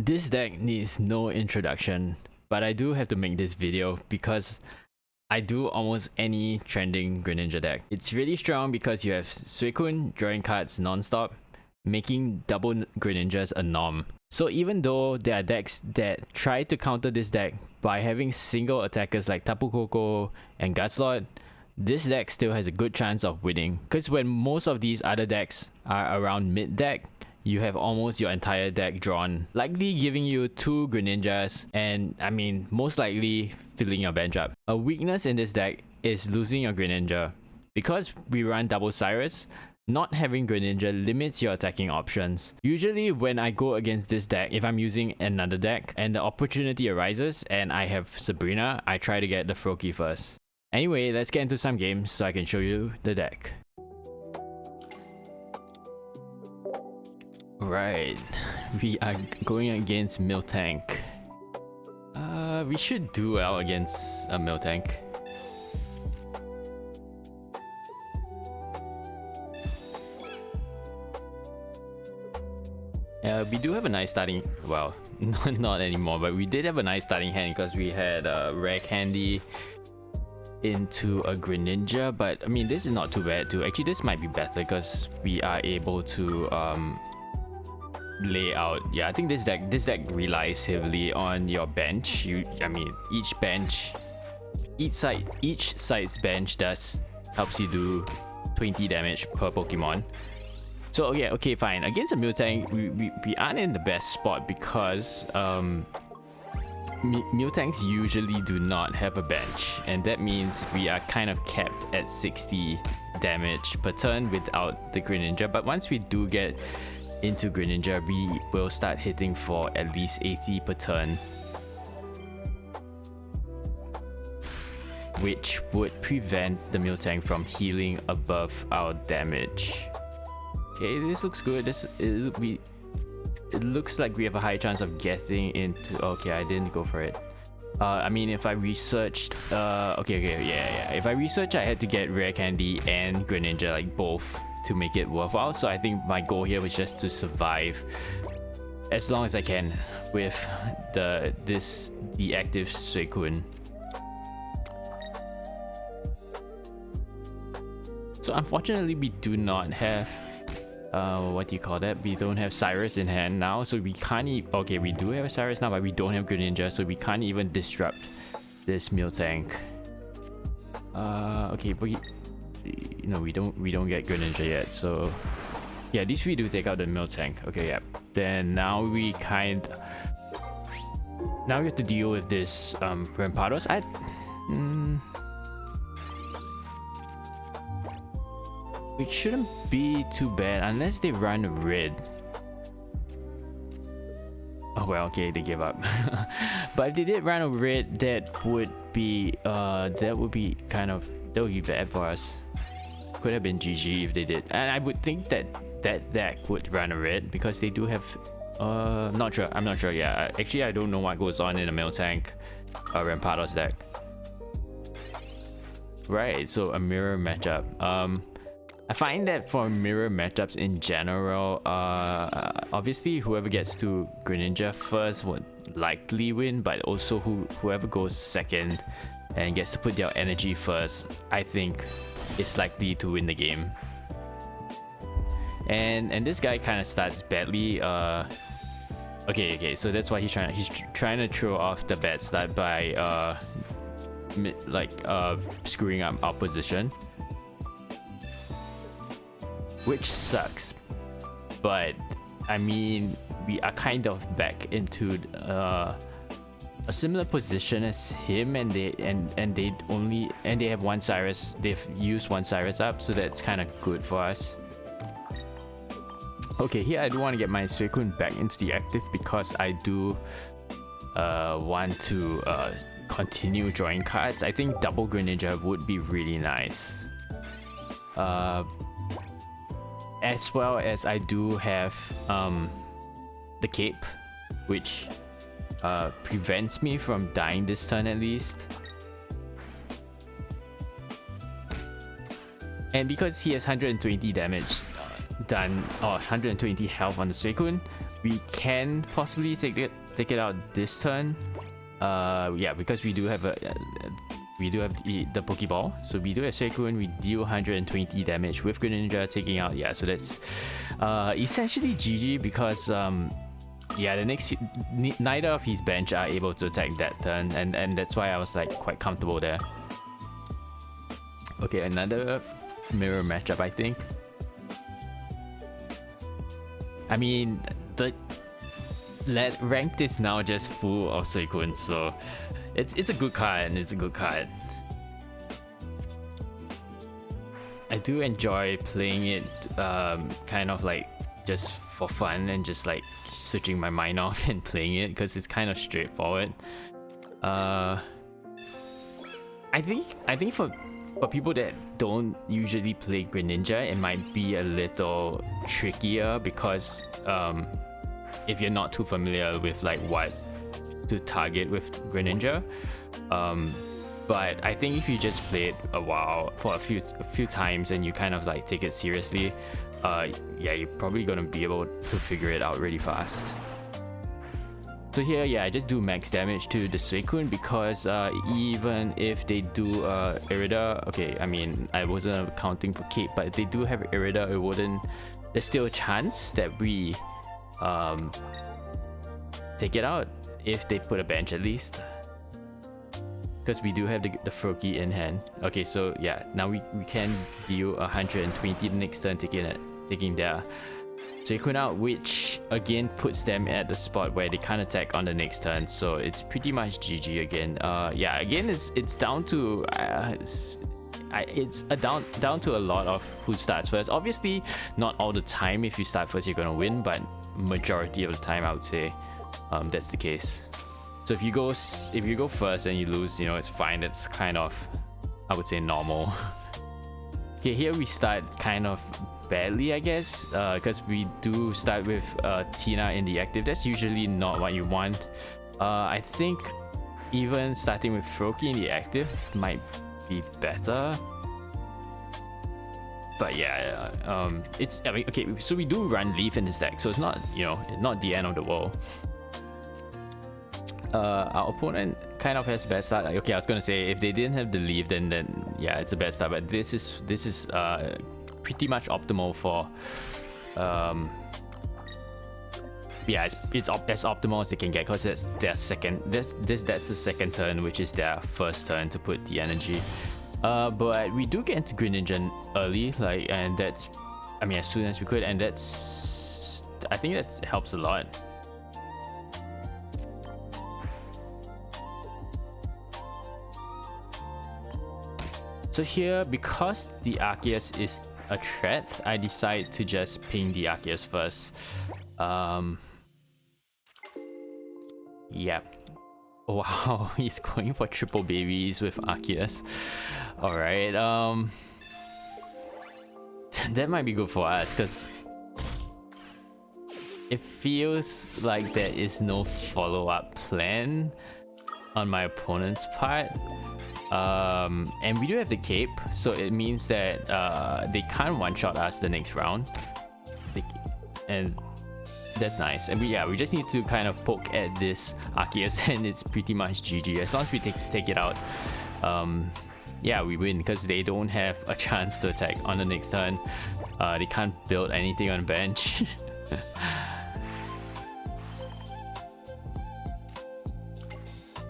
This deck needs no introduction, but I do have to make this video because I do almost any trending Greninja deck. It's really strong because you have Suicune drawing cards non-stop, making double Greninjas a norm. So even though there are decks that try to counter this deck by having single attackers like Tapu Koko and Gutslot, this deck still has a good chance of winning. Because when most of these other decks are around mid deck, you have almost your entire deck drawn, likely giving you 2 Greninjas and most likely filling your bench up. A weakness in this deck is losing your Greninja. Because we run double Cyrus, not having Greninja limits your attacking options. Usually when I go against this deck, if I'm using another deck and the opportunity arises and I have Sabrina, I try to get the Froakie first. Anyway, let's get into some games so I can show you the deck. Right, we are going against Miltank. We should do well against a Miltank. We do have a nice starting, well, not anymore, but we did have a nice starting hand because we had a rare candy into a Greninja, but I mean this is not too bad too. Actually this might be better because we are able to lay out. Yeah, I think this deck relies heavily on your bench. Each side's bench helps you do 20 damage per Pokemon. So okay, fine. Against a Miltank, we aren't in the best spot because Miltanks usually do not have a bench, and that means we are kind of capped at 60 damage per turn without the Greninja. But once we do get into Greninja, we will start hitting for at least 80 per turn, which would prevent the Miltank from healing above our damage. Okay, this looks good. It looks like we have a high chance of getting into... Okay, I didn't go for it. If I researched... If I researched, I had to get rare candy and Greninja, like both, to make it worthwhile. So I think my goal here was just to survive as long as I can with the active Suicune. So unfortunately, we do not have we don't have Cyrus in hand now, so we can't okay, we do have a Cyrus now, but we don't have Greninja, so we can't even disrupt this Miltank. Okay, but we don't get Greninja yet, so yeah, at least we do take out the Miltank. Okay, yeah. Then now we have to deal with this Rampados. It shouldn't be too bad unless they run red. Oh well, okay, they gave up. But if they did run a red, that would be bad for us. Could have been GG if they did. And I would think that deck would run a red because they do have I'm not sure. Yeah, actually I don't know what goes on in a Miltank Rampados deck. Right, so a mirror matchup. I find that for mirror matchups in general, obviously whoever gets to Greninja first would likely win, but also whoever goes second and gets to put their energy first, I think is likely to win the game. And this guy kind of starts badly. Okay, so that's why he's trying to throw off the bad start by screwing up our position, which sucks. But I mean, we are kind of back into a similar position as him, and they have one Cyrus. They've used one Cyrus up, so that's kind of good for us. Okay, here I do want to get my Suicune back into the active because I do want to continue drawing cards. I think double Greninja would be really nice. As well as I do have the cape, which prevents me from dying this turn at least. And because he has 120 damage done, or 120 health on the Suicune, We can possibly take it out this turn. Yeah, because we do have the Poké Ball. So we do have Suicune. We deal 120 damage with Greninja taking out. Yeah, so that's essentially GG because yeah, the next neither of his bench are able to attack that turn, and that's why I was like quite comfortable there. Okay, another mirror matchup, I think. I mean, the ranked is now just full of Suicune, so it's a good card, and it's a good card. I do enjoy playing it, kind of like just for fun and just like switching my mind off and playing it because it's kind of straightforward. I think for people that don't usually play Greninja, it might be a little trickier because if you're not too familiar with like what to target with Greninja. But I think if you just play it a while for a few times and you kind of like take it seriously, yeah, you're probably gonna be able to figure it out really fast. So here, yeah, I just do max damage to the Suicune because even if they do Irida, okay, I mean, I wasn't accounting for Cape, but if they do have Irida, there's still a chance that we take it out if they put a bench at least. Because we do have the Froakie in hand. Okay, so yeah, now we can deal 120 the next turn, taking their Suicune out, which again puts them at the spot where they can't attack on the next turn. So it's pretty much GG again. Yeah, again it's down to down to a lot of who starts first. Obviously, not all the time. If you start first, you're gonna win, but majority of the time, I would say that's the case. So if you go first and you lose, you know, it's fine. That's kind of, I would say, normal. Okay, here we start kind of badly, I guess, because we do start with Tina in the active. That's usually not what you want. I think even starting with Froakie in the active might be better. But yeah, I mean, okay, so we do run Leaf in this deck, so it's not, you know, not the end of the world. Our opponent kind of has bad start. Okay, I was gonna say if they didn't have the Leaf, then yeah, it's a bad start. But this is pretty much optimal for yeah, it's as optimal as they can get because that's their second. That's the second turn, which is their first turn to put the energy. But we do get into Greninja early, like, and that's, I mean, as soon as we could, and that's, I think that helps a lot. So here, because the Arceus is a threat, I decide to just ping the Arceus first. Yep. Wow, he's going for triple babies with Arceus. Alright, that might be good for us, because it feels like there is no follow-up plan on my opponent's part. And we do have the cape, so it means that they can't one-shot us the next round, and that's nice. And we just need to kind of poke at this Arceus and it's pretty much GG. As long as we take it out, yeah, we win because they don't have a chance to attack on the next turn. They can't build anything on the bench.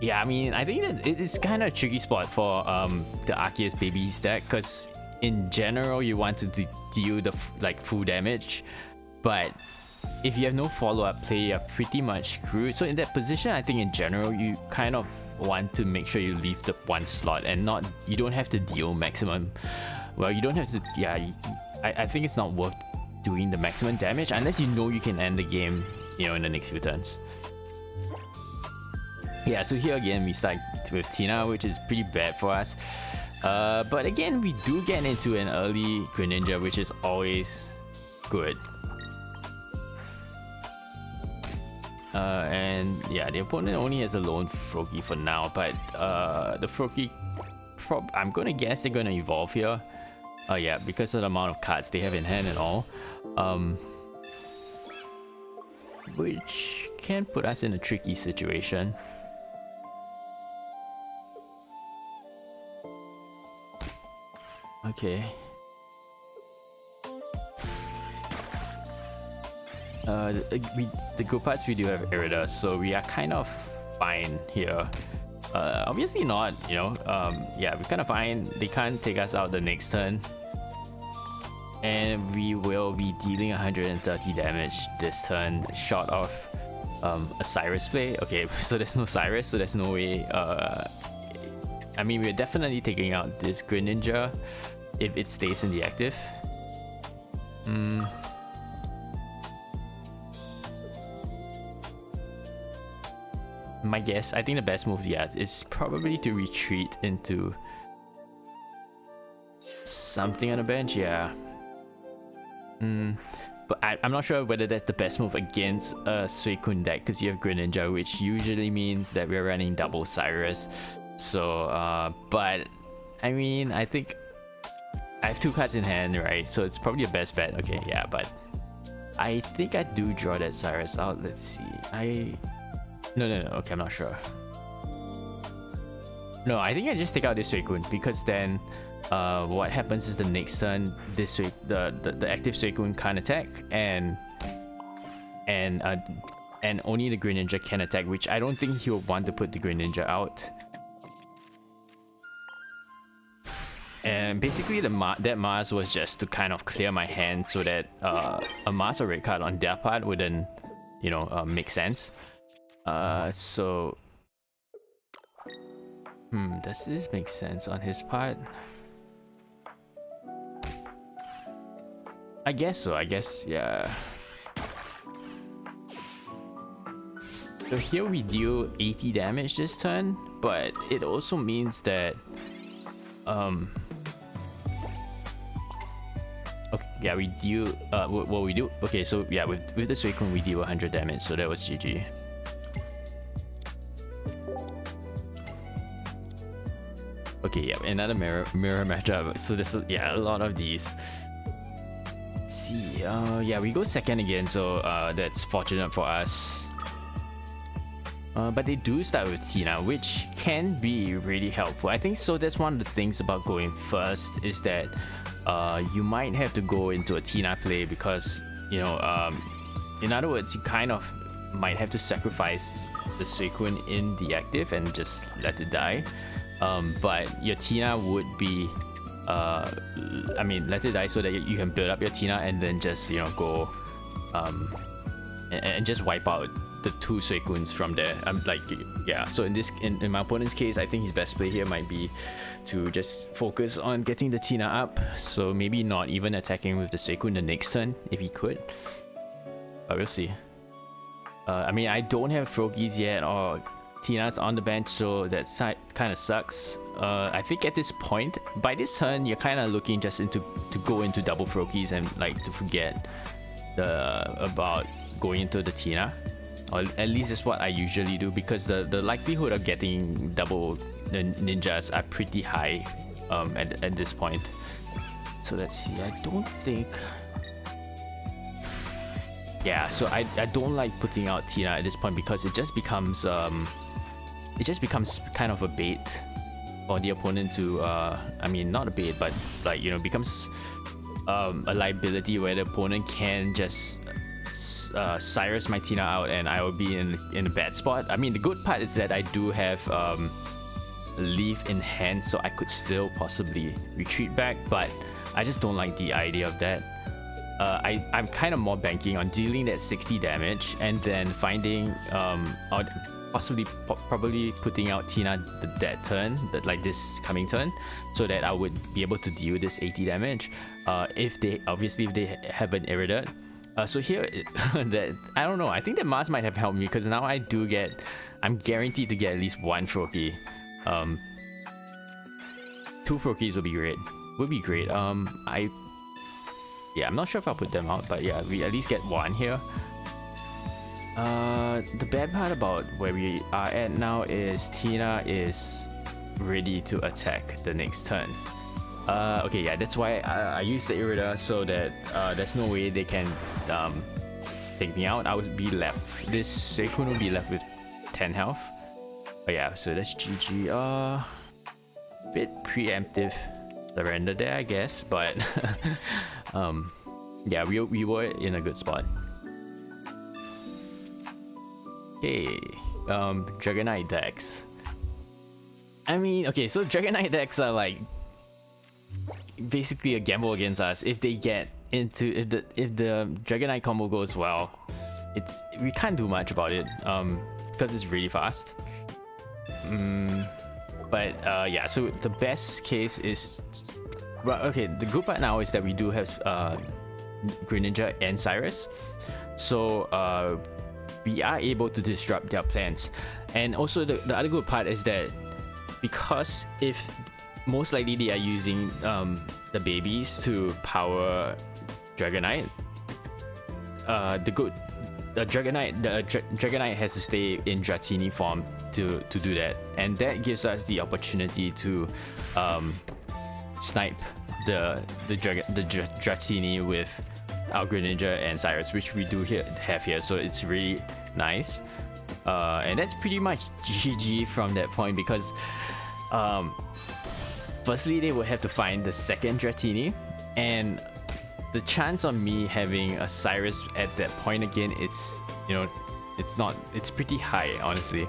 Yeah, I mean, I think that it's kind of a tricky spot for the Arceus baby stack, because in general you want to deal the full damage, but if you have no follow-up play, you're pretty much screwed. So in that position, I think in general you kind of want to make sure you leave the one slot and you don't have to deal maximum. Well, you don't have to. Yeah, I think it's not worth doing the maximum damage unless you know you can end the game, you know, in the next few turns. Yeah, so here again we start with Tina, which is pretty bad for us. But again, we do get into an early Greninja, which is always good. And yeah, the opponent only has a lone Froakie for now, but the Froakie, I'm gonna guess they're gonna evolve here. Yeah, because of the amount of cards they have in hand and all. which can put us in a tricky situation. Okay. The good parts, we do have Irida, so we are kind of fine here. Obviously not, you know. Yeah, we're kind of fine. They can't take us out the next turn. And we will be dealing 130 damage this turn, short of a Cyrus play. Okay, so there's no Cyrus, so there's no way. I mean, we're definitely taking out this Greninja if it stays in the active. My guess, I think the best move yet is probably to retreat into something on the bench. Yeah. But I'm not sure whether that's the best move against a Suicune deck, because you have Greninja, which usually means that we're running double Cyrus. So, but I mean, I think I have 2 cards in hand, right? So it's probably a best bet. Okay, yeah, but I think I do draw that Cyrus out. Let's see. No. Okay, I'm not sure. No, I think I just take out this Suicune, because then what happens is the next turn, this the active Suicune can't attack, and only the Greninja can attack, which I don't think he'll want to put the Greninja out. And basically that Mars was just to kind of clear my hand so that a Mars or red card on their part wouldn't, you know, make sense. So does this make sense on his part? I guess so, I guess, yeah. So here we deal 80 damage this turn, but it also means that okay, yeah, we deal what we do. Okay, so yeah, with the Suicune we deal 100 damage, so that was GG. Okay, yeah, another mirror matchup. So there's a lot of these. Let's see, yeah, we go second again, so that's fortunate for us. But they do start with Tina, which can be really helpful. I think so. That's one of the things about going first, is that you might have to go into a Tina play, because, you know, in other words, you kind of might have to sacrifice the Suicune in the active and just let it die. But your Tina would be, I mean, let it die so that you can build up your Tina and then just, you know, go and just wipe out the 2 Suicunes from there. I'm like, yeah, so in my opponent's case, I think his best play here might be to just focus on getting the Tina up, so maybe not even attacking with the Suicune the next turn if he could, but we'll see. I mean, I don't have Froakies yet, or Tina's on the bench, so that kind of sucks. I think at this point, by this turn, you're kind of looking just to go into double Froakies and like to forget about going into the Tina. Or at least that's what I usually do, because the likelihood of getting double ninjas are pretty high at this point. So let's see, I don't think... Yeah, so I don't like putting out Tina at this point, because it just becomes kind of a bait for the opponent to I mean, not a bait, but like, you know, becomes a liability where the opponent can just Cyrus my Tina out and I will be in a bad spot. I mean, the good part is that I do have Leaf in hand, so I could still possibly retreat back, but I just don't like the idea of that. I'm kind of more banking on dealing that 60 damage and then finding or probably putting out Tina that turn, like this coming turn, so that I would be able to deal this 80 damage if they have an Irida. So here, that I don't know, I think that Mars might have helped me, because now I'm guaranteed to get at least 1 Froakie. 2 Froakies would be great. Yeah, I'm not sure if I'll put them out, but yeah, we at least get 1 here. The bad part about where we are at now is Tina is ready to attack the next turn. Okay, yeah, that's why I use the Irida, so that there's no way they can take me out, I would be left. This Suicune will be left with 10 health. But yeah, so that's GG. Bit preemptive surrender there, I guess, but yeah, we were in a good spot. Okay, Dragonite decks. I mean, okay, so Dragonite decks are like basically a gamble against us. If they get into if the Dragonite combo goes well, we can't do much about it because it's really fast. But yeah, so the best case is, well, okay, the good part now is that we do have Greninja and Cyrus, so we are able to disrupt their plans. And also the other good part is that because if most likely they are using the babies to power Dragonite, the Dragonite has to stay in Giratina form to do that, and that gives us the opportunity to snipe the Giratina with our Greninja and Cyrus, which we do have here. So it's really nice, and that's pretty much GG from that point, because firstly they would have to find the second Giratina, and the chance of me having a Cyrus at that point again, it's pretty high, honestly.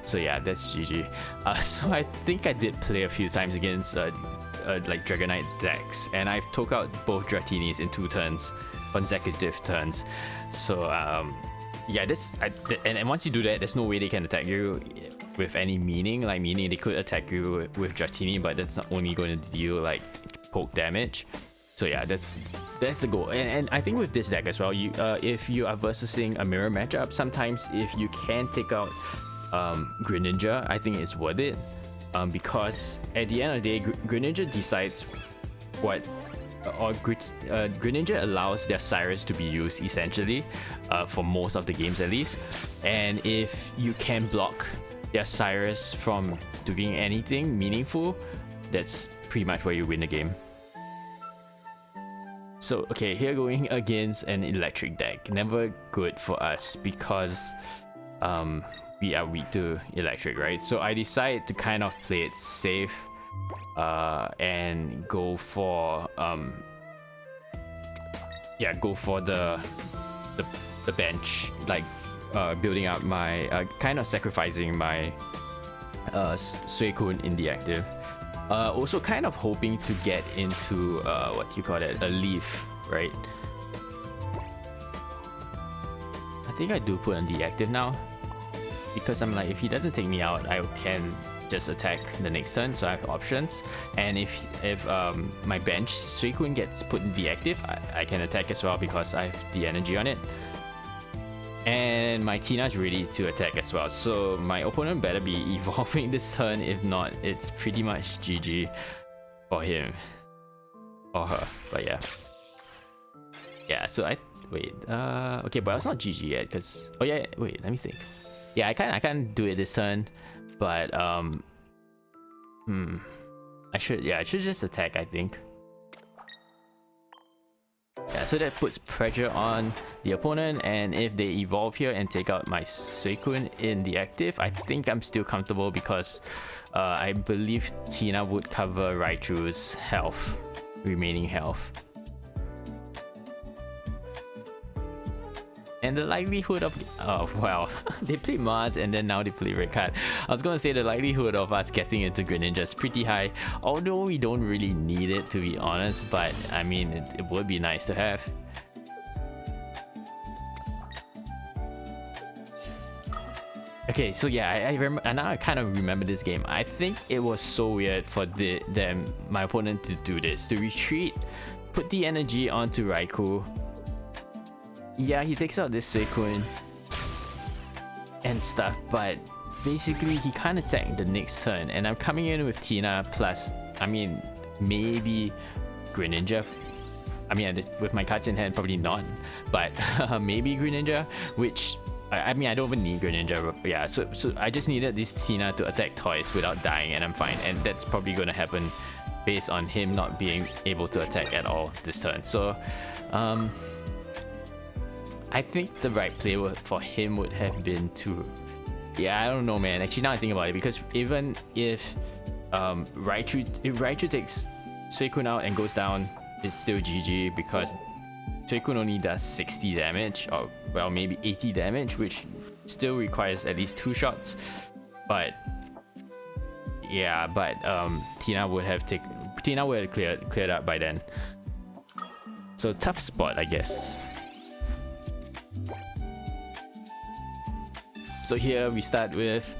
So yeah, that's GG. So I think I did play a few times against like Dragonite decks, and I've took out both Giratinas in 2 turns, consecutive turns. So yeah, and once you do that, there's no way they can attack you with any meaning. Like, meaning they could attack you with Giratina, but that's not only going to deal like poke damage. So yeah, that's the goal. And I think with this deck as well, if you are versusing a mirror matchup, sometimes if you can take out Greninja, I think it's worth it, because at the end of the day, Greninja decides what, or Greninja allows their Cyrus to be used essentially, for most of the games at least. And if you can block their Cyrus from doing anything meaningful, that's pretty much where you win the game. So okay, here going against an electric deck, never good for us because we are weak to electric, right? So I decided to kind of play it safe and go for the bench, like building up my kind of sacrificing my Suicune in the active. Also kind of hoping to get into what you call it, a Leaf, right? I think I do put on the active now, because I'm like, if he doesn't take me out, I can just attack the next turn, so I have options. And if my bench Suicune gets put in the active, I can attack as well because I have the energy on it. And my Tina's ready to attack as well, so my opponent better be evolving this turn. If not, it's pretty much GG for him or her. But yeah, so okay, but it's not GG yet, because wait, let me think. Yeah, I can't do it this turn, but I should just attack, I think. Yeah, so that puts pressure on the opponent, and if they evolve here and take out my Suicune in the active, I think I'm still comfortable, because I believe Tina would cover Raichu's remaining health. And the likelihood of, well, they played Mars and then now they play Red Card. I was gonna say the likelihood of us getting into Greninja is pretty high, although we don't really need it, to be honest, but I mean, it would be nice to have. Okay, so yeah, I remember, and now I kind of remember this game. I think it was so weird for my opponent to do this, to retreat, put the energy onto Raikou. Yeah, he takes out this Suicune and stuff, but basically he can't attack the next turn, and I'm coming in with Tina plus, I mean, maybe Greninja. I mean, with my cards in hand, probably not, but maybe Greninja, which, I mean, I don't even need Greninja, but yeah, so I just needed this Tina to attack twice without dying, and I'm fine, and that's probably gonna happen based on him not being able to attack at all this turn. So, I think the right play for him would have been to, yeah, I don't know, man. Actually, now I think about it, because even if Raichu takes Suicune out and goes down, it's still GG, because Suicune only does 60 damage, or well, maybe 80 damage, which still requires at least 2 shots. But yeah, but Tina would have cleared up by then. So tough spot, I guess. So here we start with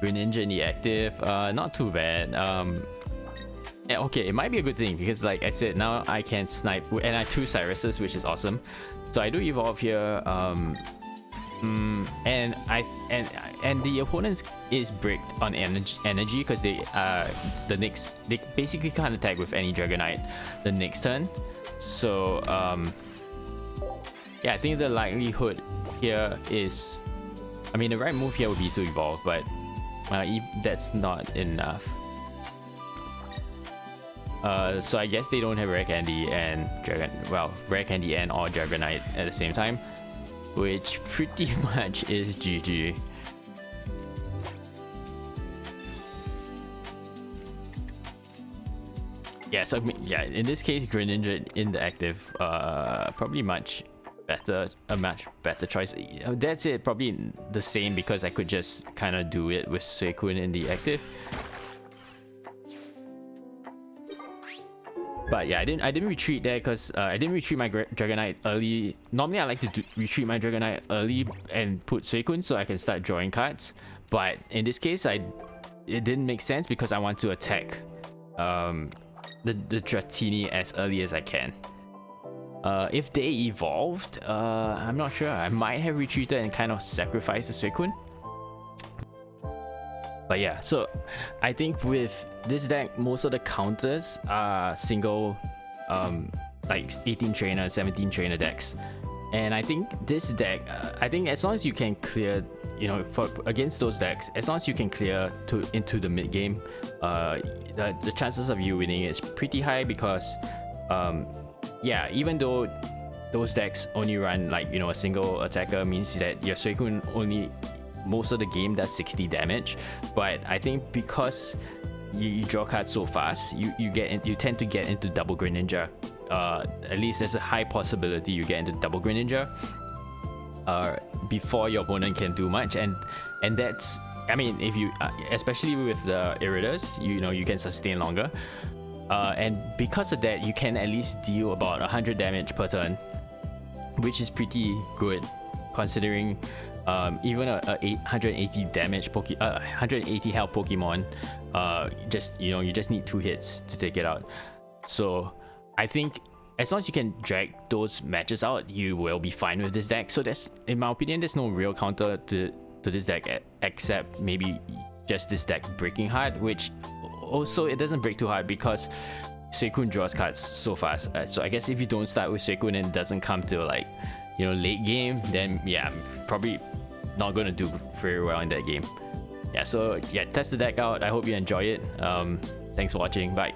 Greninja in the active. Not too bad. Yeah, okay, it might be a good thing, because like I said, now I can snipe, and I have 2 Cyruses, which is awesome. So I do evolve here, and the opponent is bricked on energy because they basically can't attack with any Dragonite the next turn. So yeah, I think the likelihood here is, I mean, the right move here would be to evolve, but that's not enough. So I guess they don't have Rare Candy and Rare Candy and or Dragonite at the same time, which pretty much is GG. Yeah, so yeah, in this case, Greninja in the active, probably a much better choice. That's it, probably the same, because I could just kind of do it with Suicune in the active. But yeah, I didn't retreat there, because I didn't retreat my Dragonite early. Normally I like to retreat my Dragonite early and put Suicune so I can start drawing cards. But in this case, it didn't make sense, because I want to attack the Giratina as early as I can. If they evolved, I'm not sure. I might have retreated and kind of sacrificed the Suicune. But yeah, so I think with this deck, most of the counters are single, like 18 trainer, 17 trainer decks. And I think this deck, I think as long as you can clear, you know, against those decks, as long as you can clear into the mid game, the chances of you winning is pretty high, because yeah, even though those decks only run like, you know, a single attacker, means that your Suicune only most of the game does 60 damage. But I think because you draw cards so fast, you tend to get into double Greninja. At least there's a high possibility you get into double Greninja before your opponent can do much, and that's, I mean, if you especially with the Iridas, you know, you can sustain longer, and because of that, you can at least deal about 100 damage per turn, which is pretty good considering even a 180 damage 180 health Pokemon, just, you know, you just need 2 hits to take it out. So I think as long as you can drag those matches out, you will be fine with this deck. So there's, in my opinion, there's no real counter to this deck except maybe just this deck breaking hard, which also it doesn't break too hard because Suicune draws cards so fast. So I guess if you don't start with Suicune and it doesn't come to, like, you know, late game, then yeah, I'm probably not gonna do very well in that game. Yeah, so yeah, test the deck out. I hope you enjoy it. Thanks for watching. Bye.